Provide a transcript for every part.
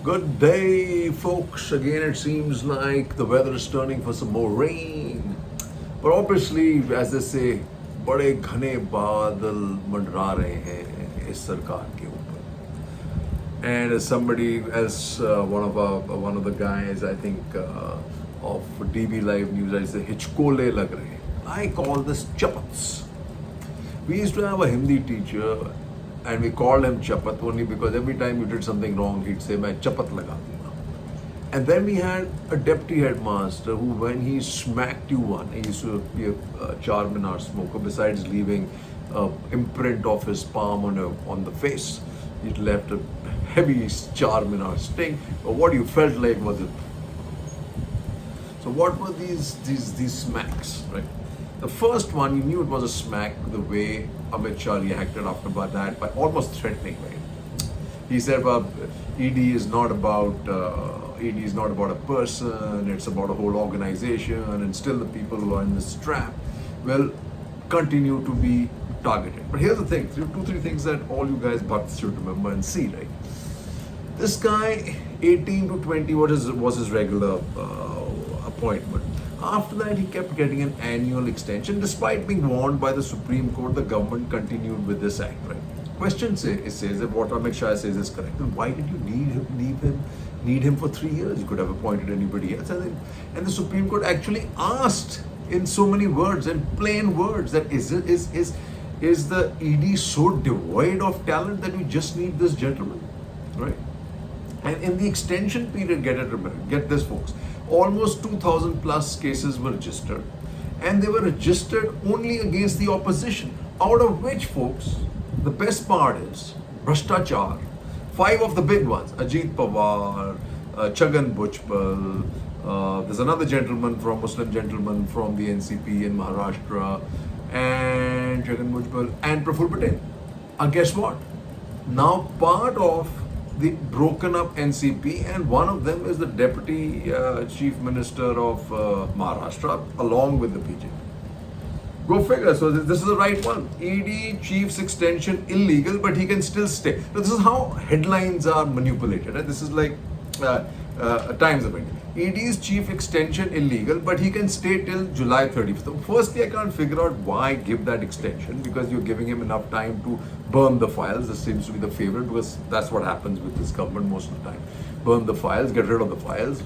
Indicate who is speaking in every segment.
Speaker 1: Good day, folks. Again, it seems like the weather is turning for some more rain. But obviously, as they say, बड़े घने बादल मंडरा रहे हैं इस सरकार के ऊपर. And as somebody else, one of the guys, I think, of DB Live News, I say, हिचकोले लग रहे हैं. I call this Chapaats. We used to have a Hindi teacher and we called him Chapat only because every time you did something wrong, he'd say, "Main chapat laga dunga." And then we had a deputy headmaster who, when he smacked you one, he used to be a Charminar smoker, besides leaving an imprint of his palm on the face, it left a heavy Charminar sting. But what you felt like was it. So what were these smacks, right? The first one, you knew it was a smack the way Amit Shah reacted after that by almost threatening, right? He said, well, ED is not about a person, it's about a whole organization, and still the people who are in this trap will continue to be targeted. But here's the thing, three things that all you guys bucks should remember and see, right? This guy, 18 to 20 was his regular appointment. After that, he kept getting an annual extension. Despite being warned by the Supreme Court, the government continued with this act, right? Question says that what Amit Shah says is correct. Then why did you need him for 3 years? You could have appointed anybody else. And the Supreme Court actually asked in so many words and plain words that is the ED so devoid of talent that we just need this gentleman, right? And in the extension period, get this, folks, almost 2,000 plus cases were registered, and they were registered only against the opposition, out of which, folks, the best part is Bhashtachar. 5 of the big ones, Ajit Pawar, Chhagan Bhujbal, there's another Muslim gentleman from the NCP in Maharashtra, and Chhagan Bhujbal and Praful Patel are, guess what, now part of the broken up NCP, and one of them is the Deputy Chief Minister of Maharashtra along with the BJP. Go figure. So this is the right one. ED Chief's extension illegal, but he can still stay. Now, this is how headlines are manipulated. Right? This is like Times of India. ED's chief extension illegal, but he can stay till July 30th. So firstly, I can't figure out why give that extension, because you're giving him enough time to burn the files. This seems to be the favorite, because that's what happens with this government most of the time. Burn the files, get rid of the files.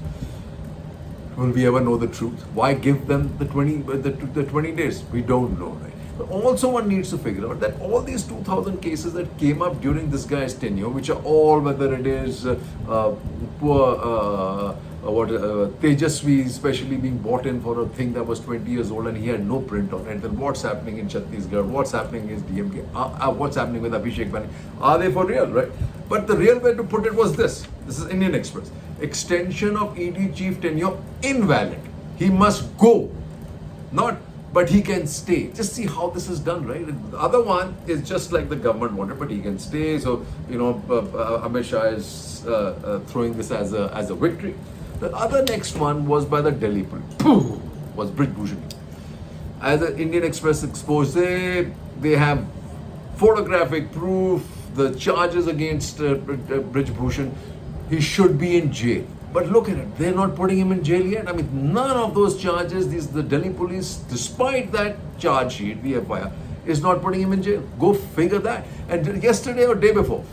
Speaker 1: Will we ever know the truth? Why give them the 20 days? We don't know, right? But also one needs to figure out that all these 2,000 cases that came up during this guy's tenure, which are all, whether it is Tejasvi especially being bought in for a thing that was 20 years old and he had no print on it, then what's happening in Chhattisgarh, what's happening in DMK, what's happening with Abhishek Banerjee, are they for real, right? But the real way to put it was this is Indian Express. Extension of ED chief tenure invalid. He must go. Not, but he can stay. Just see how this is done, right? The other one is just like the government wanted, but he can stay. So, Amit Shah is throwing this as a victory. The other next one was by the Delhi police. Was Brij Bhushan. As the Indian Express exposed, they have photographic proof, the charges against Brij Bhushan. He should be in jail. But look at it, they're not putting him in jail yet. I mean, none of those charges, the Delhi police, despite that charge sheet, the FIR, is not putting him in jail. Go figure that. And yesterday or day before,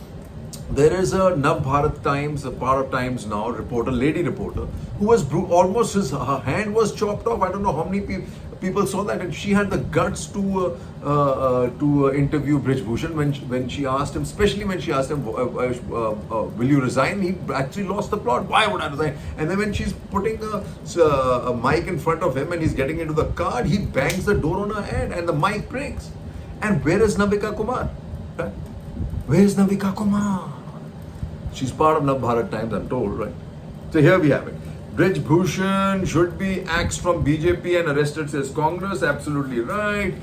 Speaker 1: there is a Nav Bharat Times, a part of Times Now reporter, lady reporter, who was almost her hand was chopped off. I don't know how many people saw that, and she had the guts to interview Brij Bhushan when she asked him, especially when she asked him, will you resign? He actually lost the plot. Why would I resign? And then when she's putting a mic in front of him and he's getting into the car, he bangs the door on her head and the mic breaks. And where is Navika Kumar? Right? Where is Navika Kumar? She's part of Nav Bharat Times, I'm told, right? So here we have it. Brij Bhushan should be axed from BJP and arrested, says Congress. Absolutely right.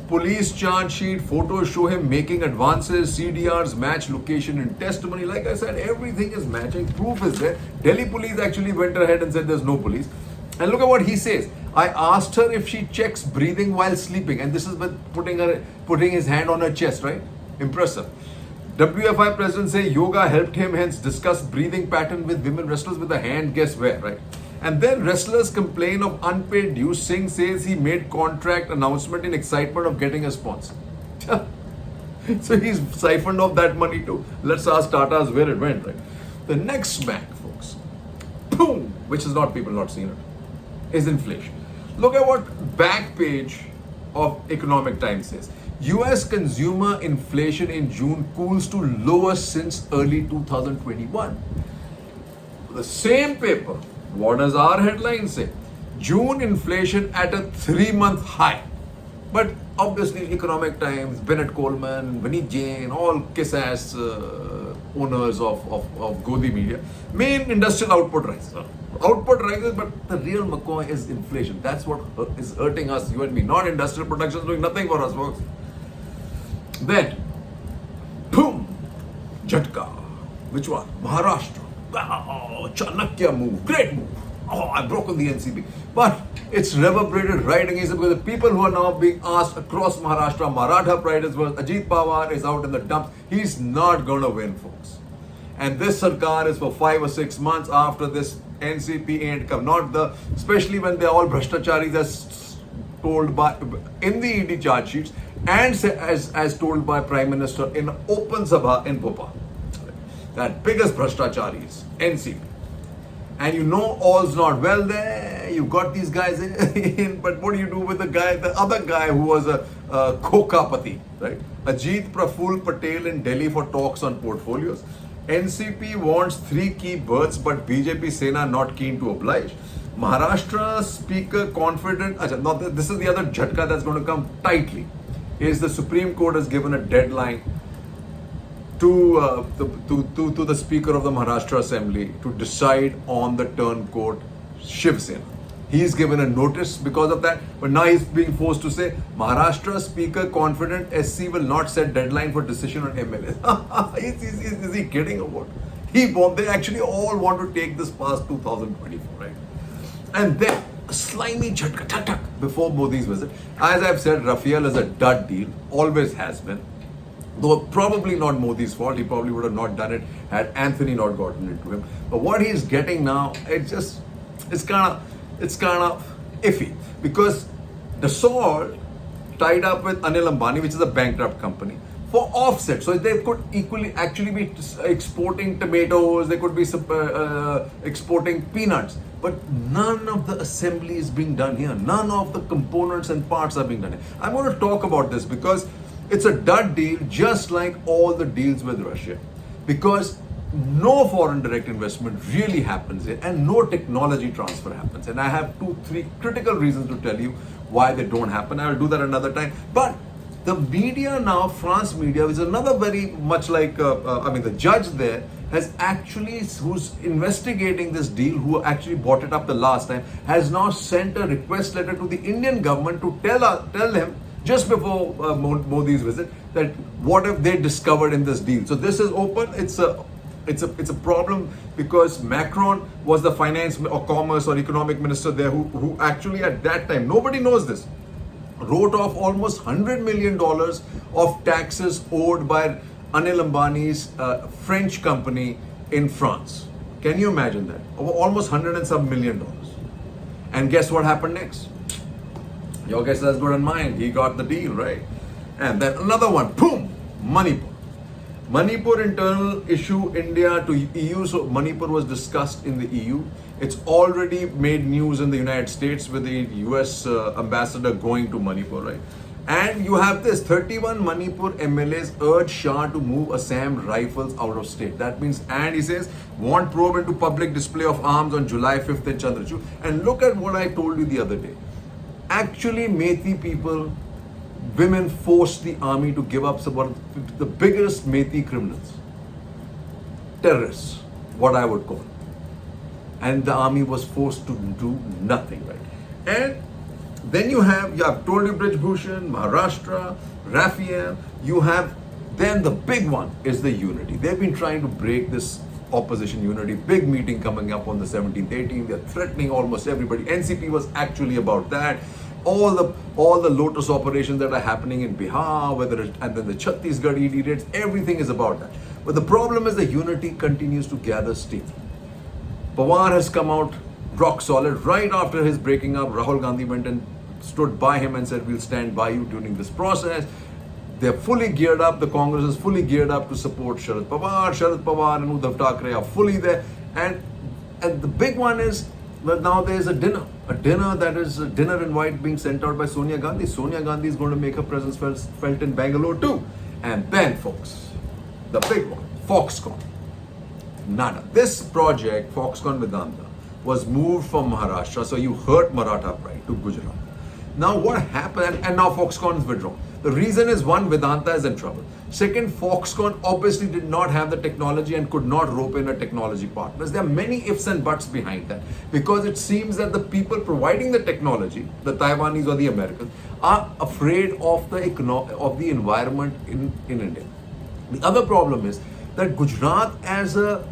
Speaker 1: Police charge sheet, photos show him making advances, CDRs match location and testimony. Like I said, everything is matching. Proof is there. Delhi police actually went ahead and said there's no police. And look at what he says. I asked her if she checks breathing while sleeping. And this is with putting his hand on her chest, right? Impressive. WFI president say yoga helped him, hence discuss breathing pattern with women wrestlers with a hand, guess where, right? And then wrestlers complain of unpaid dues. Singh says he made contract announcement in excitement of getting a sponsor. So he's siphoned off that money too. Let's ask Tata's where it went, right? The next smack, folks, boom, which is not people not seen it, is inflation. Look at what back page of Economic Times says. US consumer inflation in June cools to lowest since early 2021. The same paper, what does our headline say? June inflation at a 3-month high. But obviously, Economic Times, Bennett Coleman, Vineet Jain, all kiss-ass owners of Godi Media, main industrial output rises. Output rises, but the real McCoy is inflation. That's what is hurting us, you and me. Not industrial production is doing nothing for us, folks. Then, boom, Jhatkaas. Which one? Maharashtra. Wow, Chanakya move, great move. Oh, I've broken the NCP. But it's reverberated right against it because the people who are now being asked across Maharashtra, Maratha pride as well, Ajit Pawar is out in the dumps. He's not going to win, folks. And this Sarkar is for 5 or 6 months after this NCP ain't come. Not the, especially when they're all Bhrashtacharis as told by, in the ED charge sheets and as told by Prime Minister in open sabha in Bhopal. That biggest Bhrashtacharis, NCP. And you know all's not well there. You got these guys in, but what do you do with the other guy who was a Kokapati, right? Ajit Praful Patel in Delhi for talks on portfolios. NCP wants 3 key berths, but BJP Sena not keen to oblige. Maharashtra Speaker confident. Now this is the other jhatka that's going to come tightly. Is the Supreme Court has given a deadline to the Speaker of the Maharashtra Assembly to decide on the turncoat Shiv Sena. He's given a notice because of that, but now he's being forced to say Maharashtra Speaker confident SC will not set deadline for decision on MLA. Is he kidding or what? They actually all want to take this past 2024, right? And then a slimy jhatka before Modi's visit. As I've said, Rafael is a dud deal, always has been. Though probably not Modi's fault, he probably would have not done it had Anthony not gotten into him. But what he's getting now, it's kind of iffy because Dassault tied up with Anil Ambani, which is a bankrupt company, for offset. So they could equally actually be exporting tomatoes, they could be exporting peanuts. But none of the assembly is being done here. None of the components and parts are being done here. I'm going to talk about this because it's a dud deal, just like all the deals with Russia. Because no foreign direct investment really happens here and no technology transfer happens. And I have 2-3 critical reasons to tell you why they don't happen. I will do that another time. But the media now, France media, which is another very much like, the judge there has actually, who's investigating this deal, who actually brought it up the last time, has now sent a request letter to the Indian government to tell him, just before Modi's visit, that what have they discovered in this deal. So this is open. It's a problem because Macron was the finance or commerce or economic minister there who actually at that time, nobody knows this, wrote off almost $100 million of taxes owed by Anil Ambani's French company in France. Can you imagine that? Almost $100 and some million. And guess what happened next? Your guess is as good as mine. He got the deal, right? And then another one, boom, Manipur. Manipur internal issue, India to EU. So Manipur was discussed in the EU. It's already made news in the United States with the US ambassador going to Manipur, right? And you have this, 31 Manipur MLAs urge Shah to move Assam rifles out of state. That means, and he says, want probe into public display of arms on July 5th in Chandrachur. And look at what I told you the other day. Actually, Methi people, women forced the army to give up some of the biggest Methi criminals. Terrorists, what I would call. And the army was forced to do nothing, right? And then you have, I've told you Brij Bhushan, Maharashtra, Raphael, you have, then the big one is the unity. They've been trying to break this opposition unity. Big meeting coming up on the 17th, 18th. They're threatening almost everybody. NCP was actually about that. all the lotus operations that are happening in Bihar, and then the Chhattisgarh ED raids, everything is about that. But the problem is the unity continues to gather steam. Pawar has come out rock solid right after his breaking up. Rahul Gandhi went and stood by him and said, "We'll stand by you during this process." They're fully geared up. The Congress is fully geared up to support Sharad Pawar. Sharad Pawar and Uddhav Thackeray are fully there. And the big one is that now there's a dinner that is a dinner invite being sent out by Sonia Gandhi. Sonia Gandhi is going to make her presence felt in Bangalore too. And then, folks, the big one, Foxconn. Nada. This project, Foxconn Vedanta, was moved from Maharashtra, so you hurt Maratha pride, to Gujarat. Now what happened, and now Foxconn is withdrawn. The reason is, one, Vedanta is in trouble. Second, Foxconn obviously did not have the technology and could not rope in a technology partners. There are many ifs and buts behind that, because it seems that the people providing the technology, the Taiwanese or the Americans, are afraid of the environment in India. The other problem is that Gujarat as a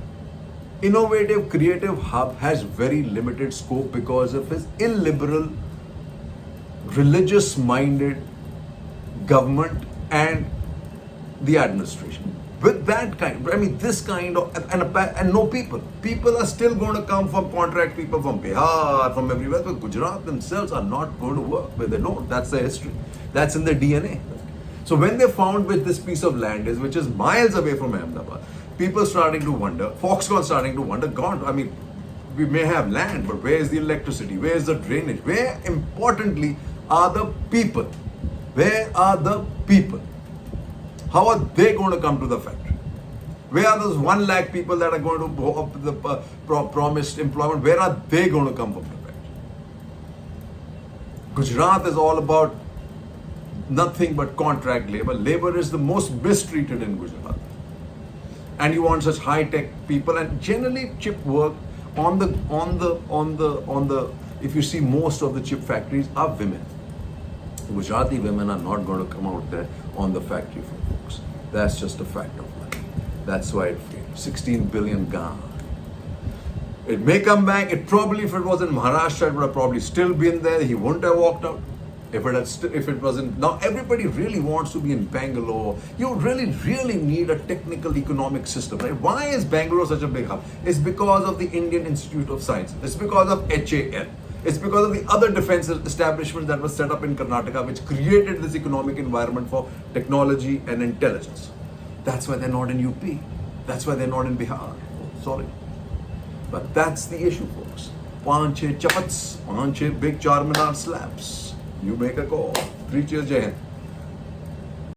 Speaker 1: innovative, creative hub has very limited scope because of his illiberal, religious-minded government and the administration. With that kind, this kind of, and no people. People are still going to come from contract people from Bihar, from everywhere, but Gujarat themselves are not going to work where they don't. That's their history. That's in their DNA. So when they found with this piece of land which is miles away from Ahmedabad, people starting to wonder, Foxconn starting to wonder, God, we may have land, but where is the electricity? Where is the drainage? Where, importantly, are the people? Where are the people? How are they going to come to the factory? Where are those 1 lakh people that are going to go up to the promised employment? Where are they going to come from the factory? Gujarat is all about nothing but contract labor. Labor is the most mistreated in Gujarat. And you want such high-tech people, and generally chip work if you see most of the chip factories are women. Gujarati women are not going to come out there on the factory floor, folks. That's just a fact of life. That's why it failed. 16 billion gone. It may come back. If it was in Maharashtra, it would have probably still been there. He wouldn't have walked out. If it wasn't, now everybody really wants to be in Bangalore. You really need a technical economic system, right? Why is Bangalore such a big hub? It's because of the Indian Institute of Science. It's because of HAL. It's because of the other defense establishments that were set up in Karnataka, which created this economic environment for technology and intelligence. That's why they're not in UP. That's why they're not in Bihar. Sorry. But that's the issue, folks. 5-6 Chapaats, 5-6 big Charminar slabs. You make a call. 3 cheers, Jai Hind.